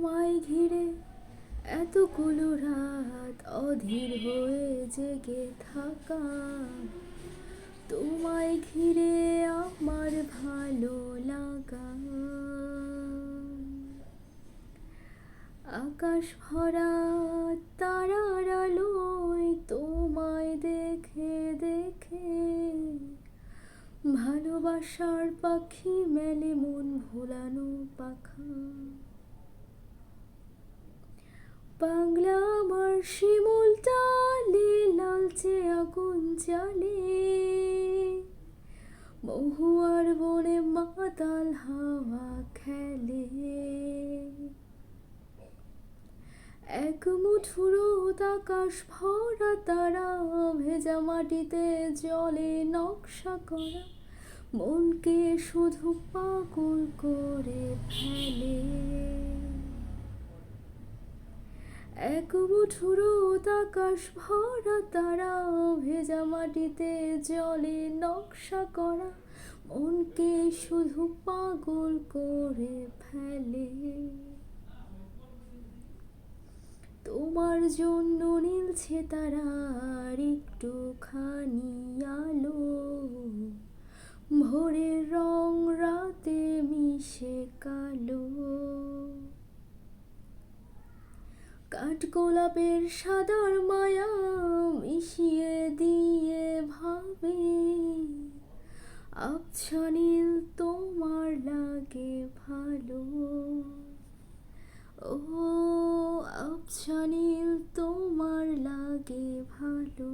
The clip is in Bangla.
তোমায় ঘিরে এতগুলো রাত অধীর হয়ে জেগে থাকা, তোমায় ঘিরে আমার ভালো লাগা। আকাশ ভরা তারার আলোয় তোমায় দেখে দেখে ভালোবাসার পাখি মেলে মন ভোলানো পাখা। বাংলা আমার শিমুল টালে লালচে আগুন জ্বালে, মহুয়ার বনে মাতাল হাওয়া খেলে। এক মুঠো রোদ আকাশ ভরা তারা, ভেজা মাটিতে জলে নকশা করা মনকে শুধু পাগল করে ফেলে। এক মুঠো রোদ আকাশ ভরা তারা, ভেজা মাটিতে জলে নকশা করা মনকে শুধু পাগল করে ফেলে। তোমার জন্য নীলছে তারার একটুখানি আলো, ভোরের রং রাতে মিশে কালো। কাঠগোলাপের সাদার মায়া মিশিয়ে দিয়ে ভাবে, আবছা নীল তোমার লাগে ভালো। ও আবছা নীল তোমার লাগে ভালো।